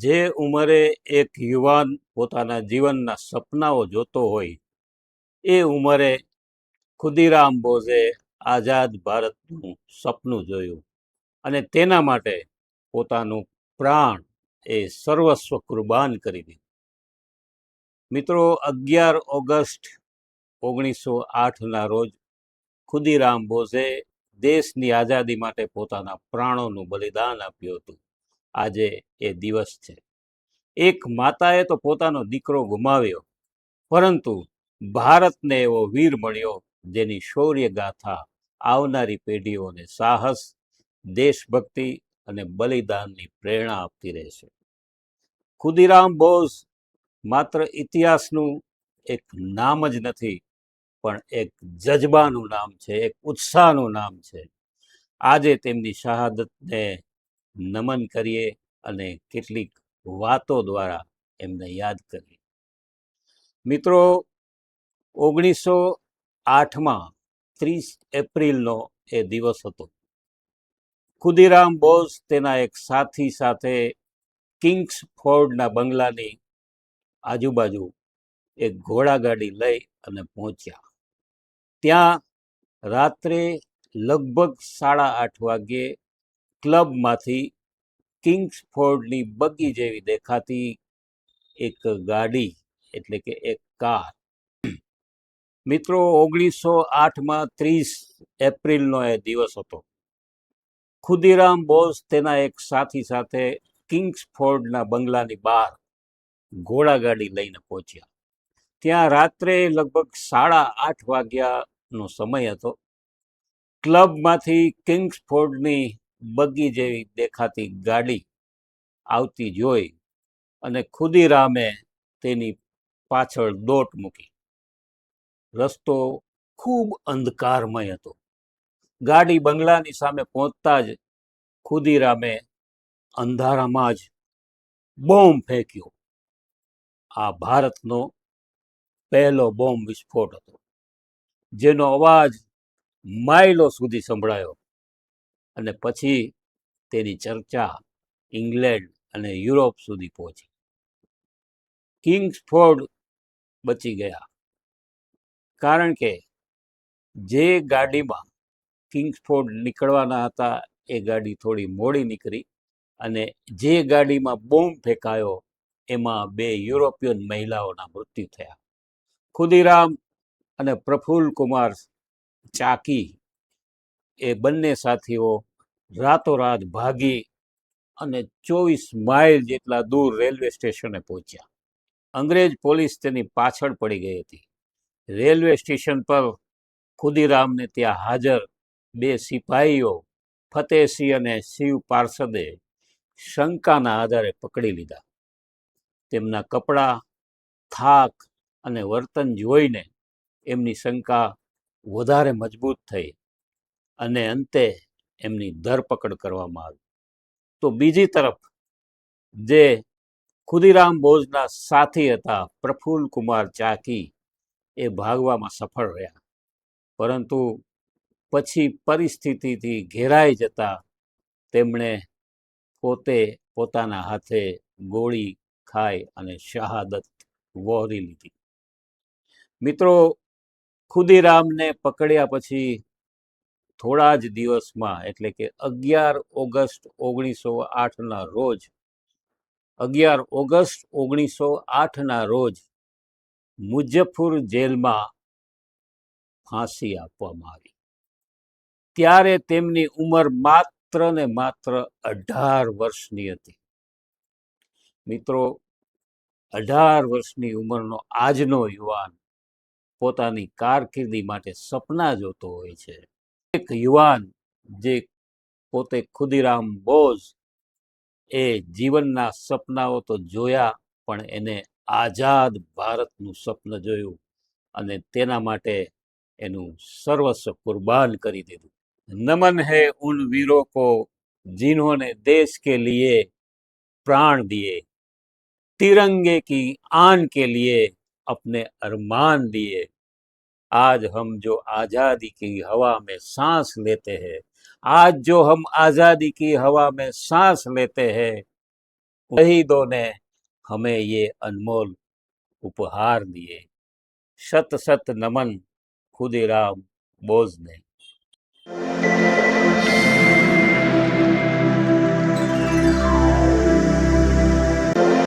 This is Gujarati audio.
જે ઉંમરે એક યુવાન પોતાના જીવનના સપનાઓ જોતો હોય એ ઉંમરે ખુદીરામ બોઝે આઝાદ ભારતનું સપનું જોયું અને તેના માટે પોતાનું પ્રાણ એ સર્વસ્વ કુરબાન કરી દીધું. મિત્રો, 11 ઓગસ્ટ 1908ના રોજ ખુદીરામ બોઝે દેશની આઝાદી માટે પોતાના પ્રાણોનું બલિદાન આપ્યું હતું. આજે એ દિવસ છે. એક માતાએ તો પોતાનો દીકરો ગુમાવ્યો, પરંતુ ભારતને એવો વીર મળ્યો જેની શૌર્ય ગાથા આવનારી પેઢીઓને સાહસ, દેશભક્તિ અને બલિદાનની પ્રેરણા આપતી રહેશે. ખુદીરામ બોઝ માત્ર ઇતિહાસનું એક નામ જ નથી, પણ એક જજબાનું નામ છે, એક ઉત્સાહનું નામ છે. આજે તેમની શહાદતને નમન કરીએ અને કેટલીક વાતો દ્વારા એમને યાદ કરીએ. મિત્રો, 1908માં 30 એપ્રિલનો એ દિવસ હતો. ખુદીરામ બોઝ તેના એક સાથી સાથે કિંગ્સ ફોર્ડના બંગલાની આજુબાજુ એક ઘોડાગાડી લઈ અને પહોંચ્યા. ત્યાં રાત્રે લગભગ 8:30 વાગ્યે ક્લબમાંથી કિંગ્સ ફોર્ડની બગી જેવી દેખાતી એક ગાડી, એટલે કે એક કાર. મિત્રો, 1908માં 30 એપ્રિલનો એ દિવસ હતો. ખુદીરામ બોઝ તેના એક સાથી સાથે કિંગ્સ ફોર્ડના બંગલાની બહાર ઘોડાગાડી લઈને પહોંચ્યા. ત્યાં રાત્રે લગભગ 8:30 વાગ્યાનો સમય હતો. ક્લબમાંથી કિંગ્સ ફોર્ડની બગી જેવી દેખાતી ગાડી આવતી જોઈ અને ખુદીરામે તેની પાછળ દોટ મૂકી. રસ્તો ખૂબ અંધકારમય હતો. ગાડી બંગલાની સામે પહોંચતા જ ખુદીરામે અંધારામાં જ બોમ્બ ફેંક્યો. આ ભારતનો પહેલો બોમ્બ વિસ્ફોટ હતો, જેનો અવાજ માઇલો સુધી સંભળાયો અને પછી તેની ચર્ચા ઇંગ્લેન્ડ અને યુરોપ સુધી પહોંચી. કિંગ્સ ફોર્ડ બચી ગયા, કારણ કે જે ગાડીમાં કિંગ્સ ફોર્ડ નીકળવાના હતા એ ગાડી થોડી મોડી નીકળી અને જે ગાડીમાં બોમ્બ ફેંકાયો એમાં 2 યુરોપિયન મહિલાઓના મૃત્યુ થયા. ખુદીરામ અને પ્રફુલ્લ કુમાર ચાકી એ બંને સાથીઓ રાતોરાત ભાગી અને 24 માઇલ જેટલા દૂર રેલવે સ્ટેશને પહોંચ્યા. અંગ્રેજ પોલીસ તેની પાછળ પડી ગઈ હતી. રેલવે સ્ટેશન પર ખુદીરામને ત્યાં હાજર 2 સિપાહીઓ ફતેહસિંહ અને શિવ પાર્ષદે શંકાના આધારે પકડી લીધા. તેમના કપડાં, થાક અને વર્તન જોઈને એમની શંકા વધારે મજબૂત થઈ અને અંતે એમની ધરપકડ કરવામાં આવી. તો બીજી તરફ જે ખુદીરામ બોઝના સાથી હતા પ્રફુલ્લ કુમાર ચાકી, એ ભાગવામાં સફળ રહ્યા, પરંતુ પછી પરિસ્થિતિથી ઘેરાઈ જતા તેમણે પોતે પોતાના હાથે ગોળી ખાઈ અને શહાદત વહોરી લીધી. મિત્રો, ખુદીરામને પકડ્યા પછી થોડા જ દિવસમાં, એટલે કે 11 ઓગસ્ટ 1908ના રોજ 11 ઓગસ્ટ 1908ના રોજ મુઝફ્ફર જેલમાં ફાંસી આપવામાં આવી. ત્યારે તેમની ઉંમર માત્ર ને માત્ર 18 વર્ષની હતી. મિત્રો, 18 વર્ષની ઉંમરનો આજનો યુવાન પોતાની કારકિર્દી માટે સપના જોતો હોય છે. એક યુવાન જે પોતે ખુદીરામ બોઝ એ જીવનના સપનાઓ તો જોયા, પણ એને આઝાદ ભારતનું સ્વપ્ન જોયું અને તેના માટે એનું સર્વસ્વ કુરબાન કરી દીધું. नमन है उन वीरों को जिन्होंने देश के लिए प्राण दिए, तिरंगे की आन के लिए अपने अरमान दिए. आज हम जो आज़ादी की हवा में सांस लेते हैं, आज जो हम आज़ादी की हवा में सांस लेते हैं, शहीदों ने हमें ये अनमोल उपहार दिए। शत शत नमन खुदीराम बोस ने।